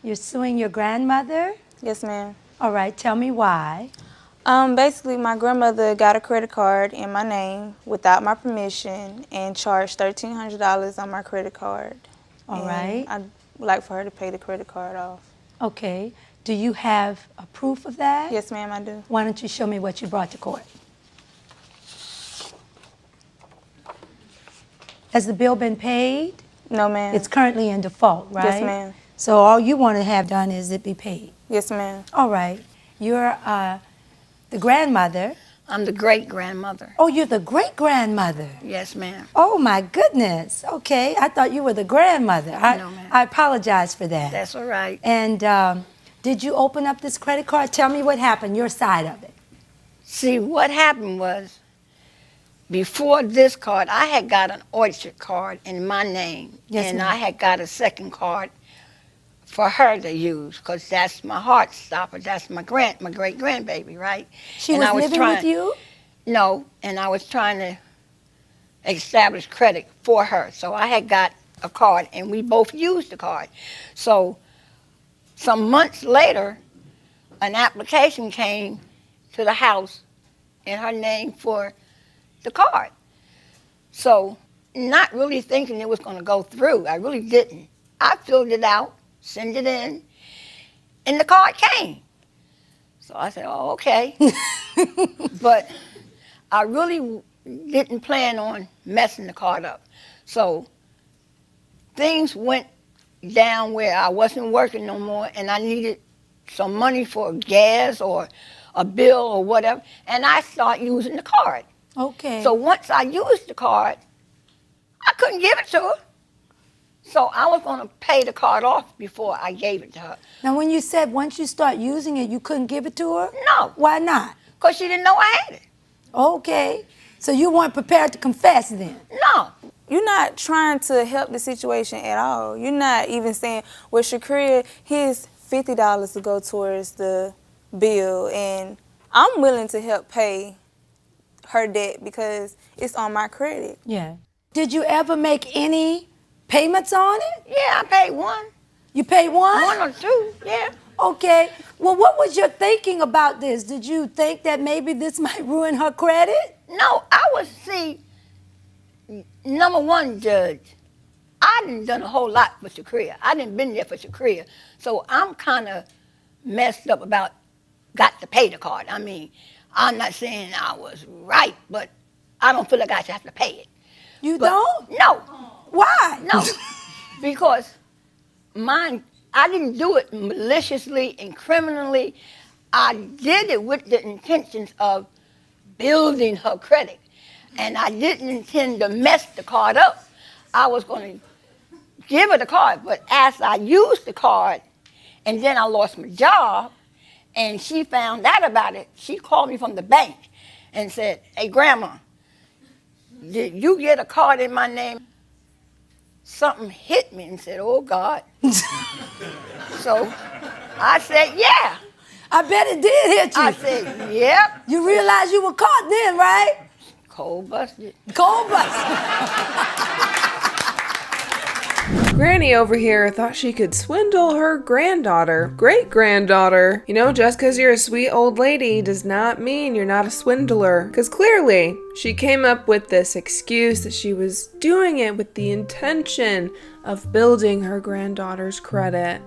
You're suing your grandmother? Yes, ma'am. All right, tell me why. Basically, my grandmother got a credit card in my name without my permission and charged $1,300 on my credit card. All right. I'd like for her to pay the credit card off. Okay. Do you have a proof of that? Yes, ma'am, I do. Why don't you show me what you brought to court? Has the bill been paid? No, ma'am. It's currently in default, right? Yes, ma'am. So all you want to have done is it be paid? Yes, ma'am. All right. You're the grandmother. I'm the great-grandmother. Oh, you're the great-grandmother. Yes, ma'am. Oh, my goodness. Okay. I thought you were the grandmother. No, ma'am. I apologize for that. That's all right. And did you open up this credit card? Tell me what happened, your side of it. See, what happened was, before this card, I had got an Orchard card in my name. Yes, and ma'am. I had got a second card for her to use, because that's my heart stopper. That's my great-grandbaby, right? She And was I living with you? No, and I was trying to establish credit for her. So I had got a card, and we both used the card. So some months later, an application came to the house in her name for the card. So not really thinking it was going to go through. I really didn't. I filled it out, sent it in, and the card came. So I said, oh, okay. But I really didn't plan on messing the card up. So things went down where I wasn't working no more, and I needed some money for gas or a bill or whatever, and I started using the card. Okay. So once I used the card, I couldn't give it to her. So I was going to pay the card off before I gave it to her. Now, when you said once you start using it, you couldn't give it to her? No. Why not? Because she didn't know I had it. Okay. So you weren't prepared to confess then? No. You're not trying to help the situation at all. You're not even saying, well, Shakria, here's $50 to go towards the bill, and I'm willing to help pay her debt because it's on my credit. Yeah. Did you ever make any payments on it? Yeah, I paid one. You paid one? One or two, yeah. Okay. Well, what was your thinking about this? Did you think that maybe this might ruin her credit? No, I was, see, number one, Judge, I done done a whole lot for Shakria. I done been there for Shakria. So I'm kind of messed up about got to pay the card. I mean, I'm not saying I was right, but I don't feel like I should have to pay it. You But don't? No. Why? No, because I didn't do it maliciously and criminally. I did it with the intentions of building her credit. And I didn't intend to mess the card up. I was going to give her the card, but as I used the card, and then I lost my job, and she found out about it, she called me from the bank and said, hey, Grandma, did you get a card in my name? Something hit me and said, oh, God. So I said, yeah. I bet it did hit you. I said, yep. You realized you were caught then, right? Cold busted. Cold busted. Granny over here thought she could swindle her granddaughter, great-granddaughter. You know, just because you're a sweet old lady does not mean you're not a swindler. Because clearly, she came up with this excuse that she was doing it with the intention of building her granddaughter's credit.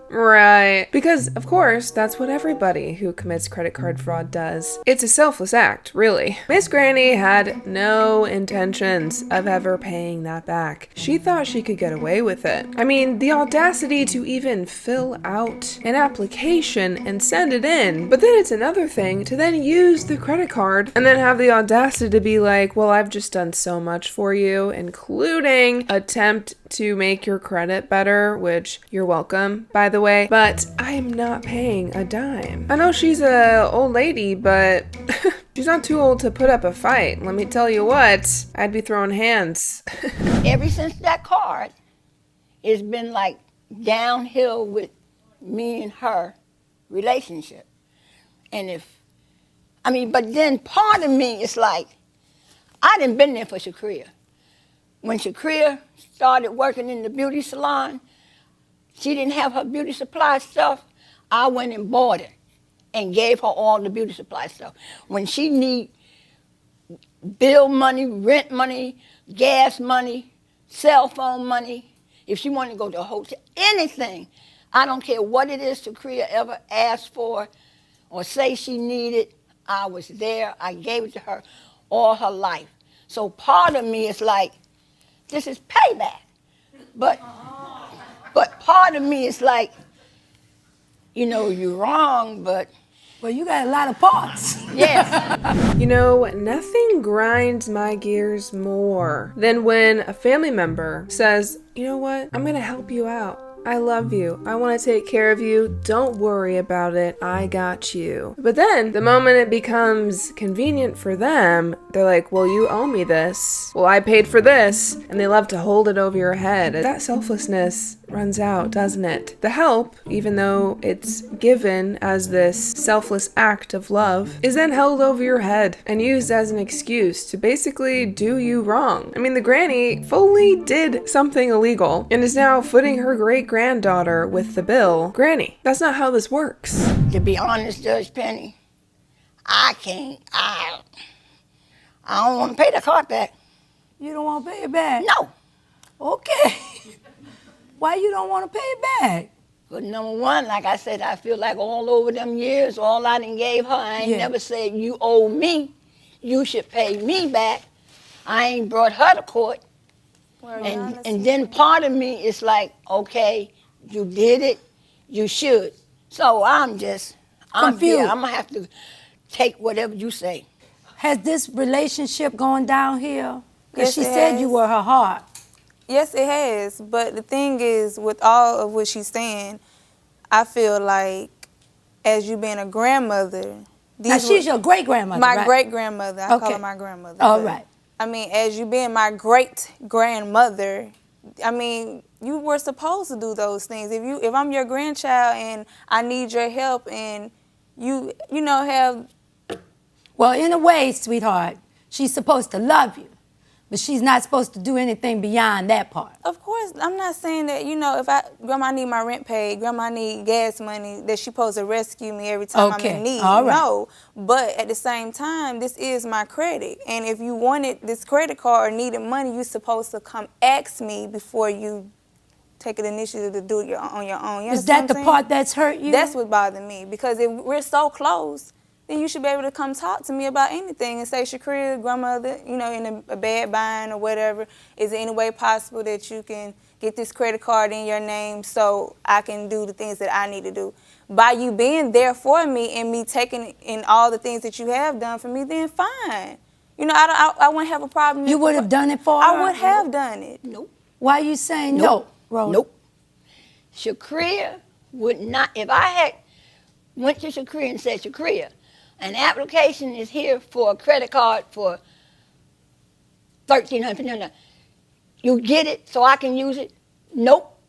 Right. Because, of course, that's what everybody who commits credit card fraud does. It's a selfless act, really. Miss Granny had no intentions of ever paying that back. She thought she could get away with it. I mean, the audacity to even fill out an application and send it in. But then it's another thing to then use the credit card and then have the audacity to be like, well, I've just done so much for you, including attempt to make your credit better, which you're welcome, by the way, but I'm not paying a dime. I know she's a old lady, but she's not too old to put up a fight. Let me tell you what, I'd be throwing hands. Ever since that card, it's been like downhill with me and her relationship. And but then part of me is like, I done been there for Shakria. When Shakria started working in the beauty salon, She didn't have her beauty supply stuff. I went and bought it and gave her all the beauty supply stuff. When she need bill money, rent money, gas money, cell phone money, if she wanted to go to a hotel, anything, I don't care what it is Shakria ever asked for or say she needed, I was there. I gave it to her all her life. So part of me is like, this is payback. But part of me is like, you know, you're wrong, but Well, you got a lot of parts. yes. You know, nothing grinds my gears more than when a family member says, you know what, I'm gonna help you out. I love you. I want to take care of you. Don't worry about it. I got you. But then the moment it becomes convenient for them, they're like, well, you owe me this. Well, I paid for this. And they love to hold it over your head. That selflessness runs out, doesn't it? The help, even though it's given as this selfless act of love, is then held over your head and used as an excuse to basically do you wrong. I mean, the granny fully did something illegal and is now footing her great-granddaughter with the bill. Granny, that's not how this works. To be honest, Judge Penny, I don't want to pay the card back. You don't want to pay it back? No. Okay. Why you don't want to pay it back? But number one, like I said, I feel like all over them years, all I done gave her, I ain't never said, you owe me, you should pay me back. I ain't brought her to court. And then part of me is like, okay, you did it, you should. So I'm confused. I'm going to have to take whatever you say. Has this relationship gone downhill? Because Yes, she it said has. you were her heart. Yes, it has. But the thing is, with all of what she's saying, I feel like as you being a grandmother. Now, she's your great-grandmother, My right? great-grandmother. I call Okay. her my grandmother. All but, right. I mean, as you being my great-grandmother, I mean, you were supposed to do those things. If I'm your grandchild and I need your help and you know, have... Well, in a way, sweetheart, she's supposed to love you, but she's not supposed to do anything beyond that part. Of course, I'm not saying that, you know, if grandma need my rent paid, grandma need gas money, that she's supposed to rescue me every time I'm in need. All right. No, but at the same time, this is my credit. And if you wanted this credit card or needed money, you're supposed to come ask me before you take an initiative to do it on your own. You Is understand that what I'm the saying? part that's hurt you? That's what bothered me, because if we're so close, then you should be able to come talk to me about anything and say, Shakria, grandmother, you know, in a bad bind or whatever, is there any way possible that you can get this credit card in your name so I can do the things that I need to do? By you being there for me and me taking in all the things that you have done for me, then fine. You know, I wouldn't have a problem. You would have done it for her? I would have done it. Nope. Why are you saying Nope. no, Rhoda? Nope. Shakria would not, if I had went to Shakria and said, Shakria, an application is here for a credit card for $1,300. You get it so I can use it? Nope.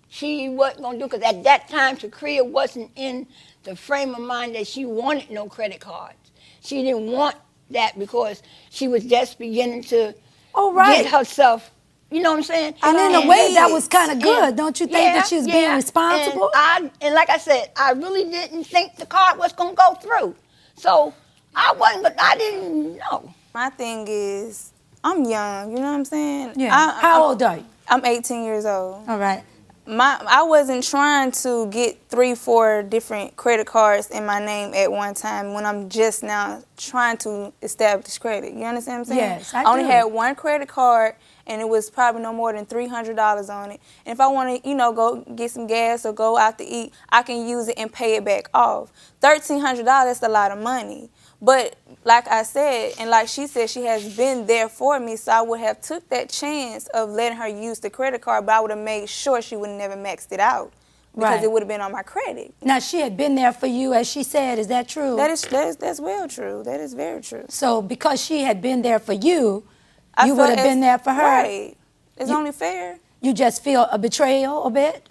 She wasn't going to do it because at that time, Shakria wasn't in the frame of mind that she wanted no credit cards. She didn't want that because she was just beginning to get herself, you know what I'm saying? And in a way, that was kind of good. Don't you think that she was being responsible? And like I said, I really didn't think the card was going to go through. So I didn't know. My thing is, I'm young, you know what I'm saying? Yeah. How old are you? I'm 18 years old. All right. I wasn't trying to get 3-4 different credit cards in my name at one time when I'm just now trying to establish credit. You understand what I'm saying? Yes, I only do. had one credit card, and it was probably no more than $300 on it. And if I want to, you know, go get some gas or go out to eat, I can use it and pay it back off. $1,300, that's a lot of money. But like I said, and like she said, she has been there for me, so I would have took that chance of letting her use the credit card, but I would have made sure she would have never maxed it out because it would have been on my credit. Now, she had been there for you, as she said. Is that true? That's well true. That is very true. So because she had been there for you, I you would felt have been there for her. Right. It's You- only fair. You just feel a betrayal a bit?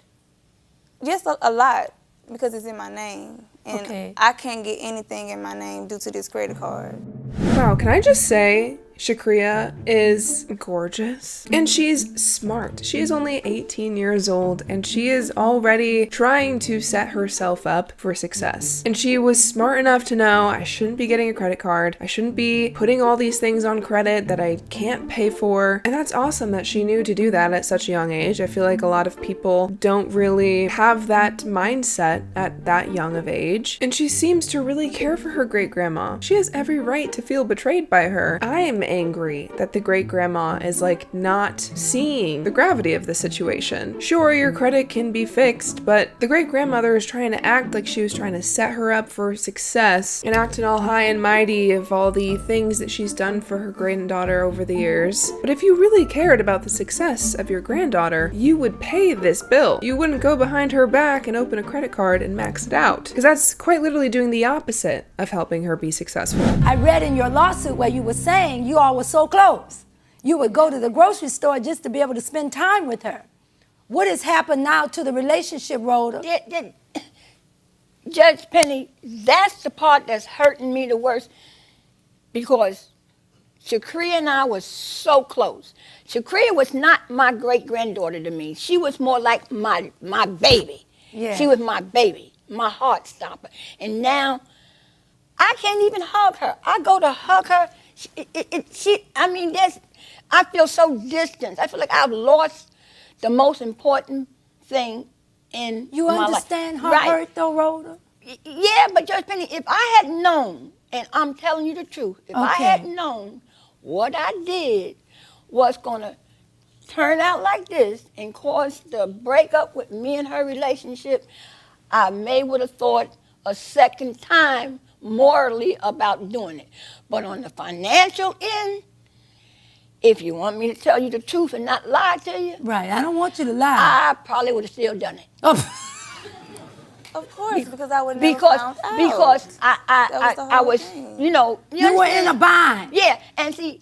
Just a lot because it's in my name. And Okay. I can't get anything in my name due to this credit card. Wow, can I just say, Shakria is gorgeous and she's smart. She is only 18 years old and she is already trying to set herself up for success. And she was smart enough to know I shouldn't be getting a credit card. I shouldn't be putting all these things on credit that I can't pay for. And that's awesome that she knew to do that at such a young age. I feel like a lot of people don't really have that mindset at that young of age. And she seems to really care for her great grandma. She has every right to feel betrayed by her. I am angry that the great grandma is like not seeing the gravity of the situation. Sure, your credit can be fixed, but the great grandmother is trying to act like she was trying to set her up for success and acting all high and mighty of all the things that she's done for her granddaughter over the years. But if you really cared about the success of your granddaughter, you would pay this bill. You wouldn't go behind her back and open a credit card and max it out, because that's quite literally doing the opposite of helping her be successful. I read in your lawsuit where you were saying you all were so close. You would go to the grocery store just to be able to spend time with her. What has happened now to the relationship, Rhoda? Judge Penny, that's the part that's hurting me the worst, because Shakria and I was so close. Shakria was not my great-granddaughter to me. She was more like my baby. Yeah. She was my baby, my heart stopper. And now I can't even hug her. I go to hug her. I feel so distant. I feel like I've lost the most important thing in You my life. understand her Right. hurt though, Rhoda? Yeah, but Judge Penny, if I had known, and I'm telling you the truth, if I Okay. had known what I did was going to turn out like this and cause the breakup with me and her relationship, I would have thought a second time morally about doing it. But on the financial end, if you want me to tell you the truth and not lie to you, Right, I don't want you to lie. I probably would have still done it. Of course, because I would never found out. Because That was the I whole was, thing. you know. You were in a bind. Yeah, and see,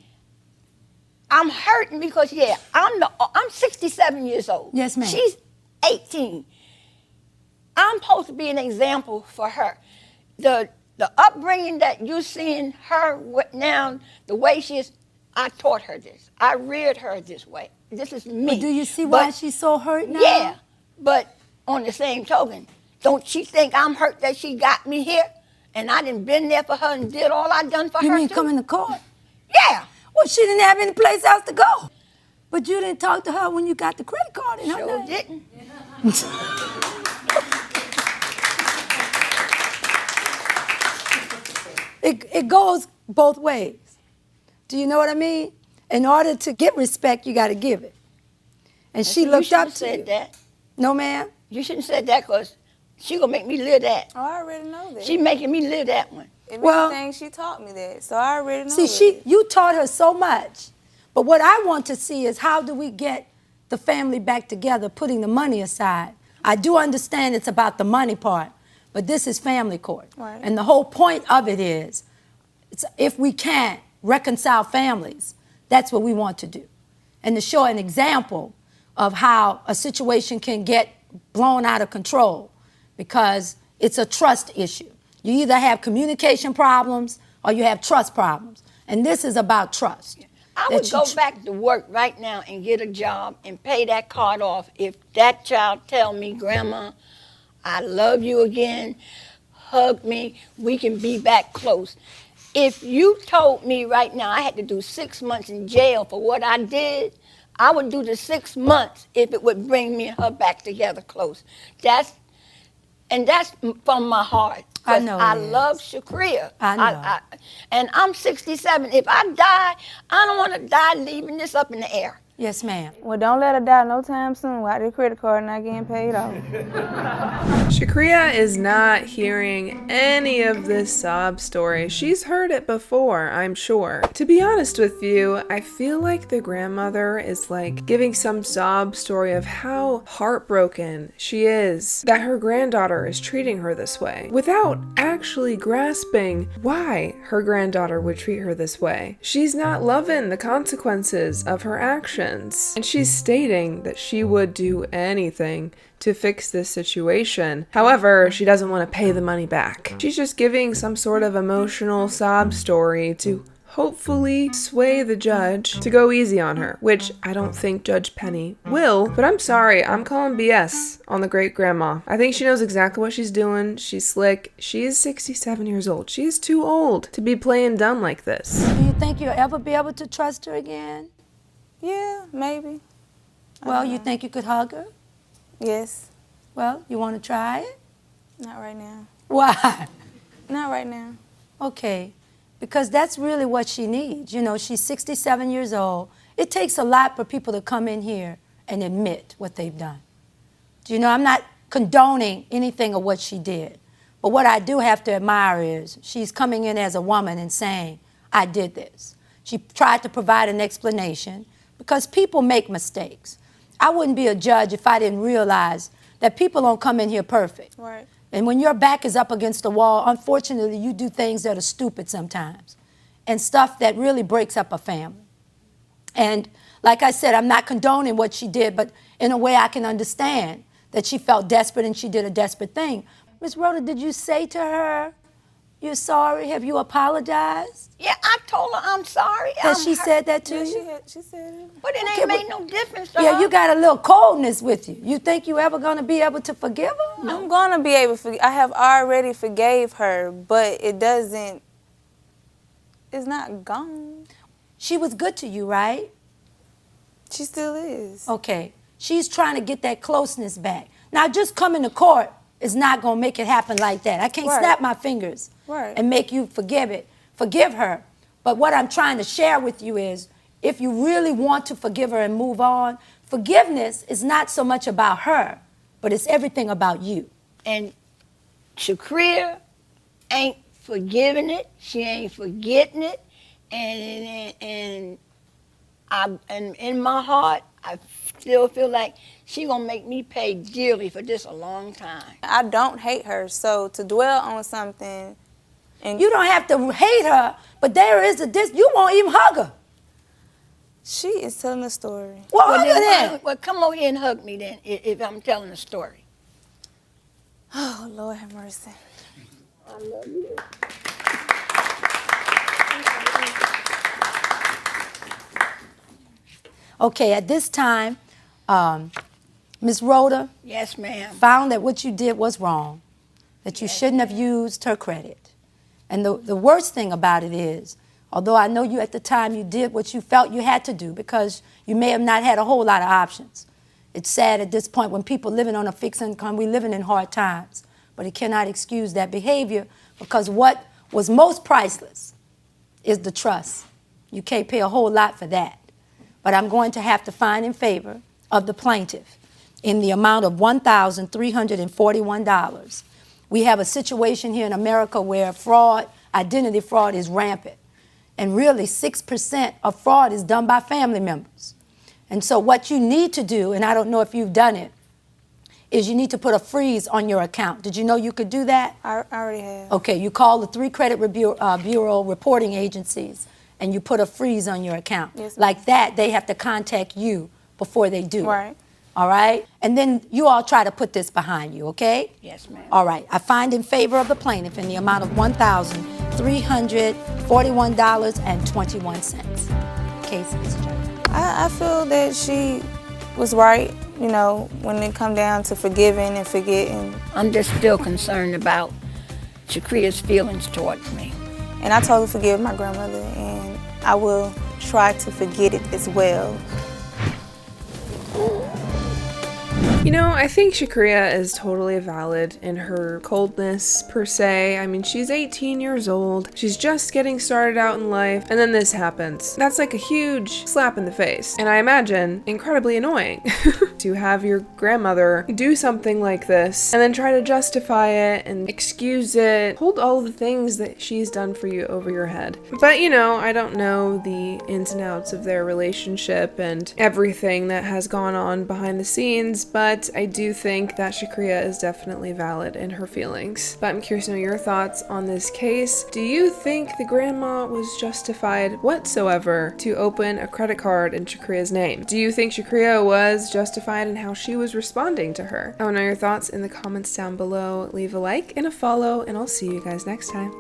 I'm hurting because, I'm 67 years old. Yes, ma'am. She's 18. I'm supposed to be an example for her. The upbringing that you're seeing her with now, the way she is, I taught her this. I reared her this way. This is me. But do you see why she's so hurt now? Yeah, but on the same token, don't she think I'm hurt that she got me here? And I done been there for her and did all I done for You her mean too? coming to court? Yeah. Well, she didn't have any place else to go. But you didn't talk to her when you got the credit card in her Sure name. didn't. It goes both ways. Do you know what I mean? In order to get respect, you got to give it. And she looked up to said you. that. No, ma'am? You shouldn't have said that because she gonna make me live that. Oh, I already know that. She making me live that one. If Well- anything, she taught me that, so I already know See, you taught her so much. But what I want to see is how do we get the family back together, putting the money aside. I do understand it's about the money part, but this is family court. Right. And the whole point of it is, if we can't reconcile families, that's what we want to do. And to show an example of how a situation can get blown out of control because it's a trust issue. You either have communication problems or you have trust problems. And this is about trust. I would go back to work right now and get a job and pay that card off if that child tell me, Grandma, I love you again, hug me, we can be back close. If you told me right now I had to do 6 months in jail for what I did, I would do the 6 months if it would bring me and her back together close. That's from my heart. I know I it is. love Shakria. I know. And I'm 67. If I die, I don't want to die leaving this up in the air. Yes, ma'am. Well, don't let her die no time soon without the credit card not getting paid off. Shakria is not hearing any of this sob story. She's heard it before, I'm sure. To be honest with you, I feel like the grandmother is like giving some sob story of how heartbroken she is that her granddaughter is treating her this way, without actually grasping why her granddaughter would treat her this way. She's not loving the consequences of her actions. And she's stating that she would do anything to fix this situation. However, she doesn't want to pay the money back. She's just giving some sort of emotional sob story to hopefully sway the judge to go easy on her, which I don't think Judge Penny will, but I'm sorry, I'm calling BS on the great grandma. I think she knows exactly what she's doing. She's slick. She is 67 years old. She is too old to be playing dumb like this. Do you think you'll ever be able to trust her again? Yeah, maybe. Well, you think you could hug her? Yes. Well, you want to try it? Not right now. Why? Not right now. Okay, because that's really what she needs. You know, she's 67 years old. It takes a lot for people to come in here and admit what they've done. You know, I'm not condoning anything of what she did, but what I do have to admire is she's coming in as a woman and saying, I did this. She tried to provide an explanation because people make mistakes. I wouldn't be a judge if I didn't realize that people don't come in here perfect. Right. And when your back is up against the wall, unfortunately, you do things that are stupid sometimes and stuff that really breaks up a family. And like I said, I'm not condoning what she did, but in a way I can understand that she felt desperate and she did a desperate thing. Ms. Rhoda, did you say to her, you're sorry? Have you apologized? Yeah, I told her I'm sorry. Has she said that to Yeah, you? she said it. But it Okay, ain't made no difference to Yeah, her. you got a little coldness with you. You think you ever going to be able to forgive her? I'm gonna be able to I have already forgave her, but it's not gone. She was good to you, right? She still is. Okay. She's trying to get that closeness back. Now, just coming to court is not going to make it happen like that. I can't Right. snap my fingers Right. and make you forgive her. But what I'm trying to share with you is, if you really want to forgive her and move on, forgiveness is not so much about her, but it's everything about you. And Shakria ain't forgiving it. She ain't forgetting it. And in my heart, I still feel like she gonna make me pay dearly for this a long time. I don't hate her, so to dwell on something and You don't have to hate her, but there is you won't even hug her. she is telling a story. Well, hug her then, then. well, come over here and hug me then, if I'm telling a story. Oh, Lord have mercy. I love you. Okay, at this time, Ms. Rhoda Yes, ma'am. found that what you did was wrong, that you shouldn't have used her credit. And the worst thing about it is, although I know you at the time you did what you felt you had to do because you may have not had a whole lot of options. It's sad at this point when people living on a fixed income, we're living in hard times. But it cannot excuse that behavior because what was most priceless is the trust. You can't pay a whole lot for that. But I'm going to have to find in favor of the plaintiff in the amount of $1,341. We have a situation here in America where fraud, identity fraud is rampant. And really 6% of fraud is done by family members. And so what you need to do, and I don't know if you've done it, is you need to put a freeze on your account. Did you know you could do that? I already have. Okay, you call the 3 credit bureau reporting agencies and you put a freeze on your account. Yes, ma'am. Like that, they have to contact you before they do. Right. All right? And then you all try to put this behind you, okay? Yes, ma'am. All right. I find in favor of the plaintiff in the amount of $1,341.21. Case is adjourned. I feel that she was right, you know, when it come down to forgiving and forgetting. I'm just still concerned about Shakria's feelings towards me. And I totally forgive my grandmother, and I will try to forget it as well. You know, I think Shakria is totally valid in her coldness, per se. I mean, she's 18 years old. She's just getting started out in life, and then this happens. That's like a huge slap in the face, and I imagine incredibly annoying to have your grandmother do something like this and then try to justify it and excuse it, hold all the things that she's done for you over your head. But, you know, I don't know the ins and outs of their relationship and everything that has gone on behind the scenes, but I do think that Shakria is definitely valid in her feelings. But I'm curious to know your thoughts on this case. Do you think the grandma was justified whatsoever to open a credit card in Shakria's name? Do you think Shakria was justified in how she was responding to her? I want to know your thoughts in the comments down below. Leave a like and a follow, and I'll see you guys next time.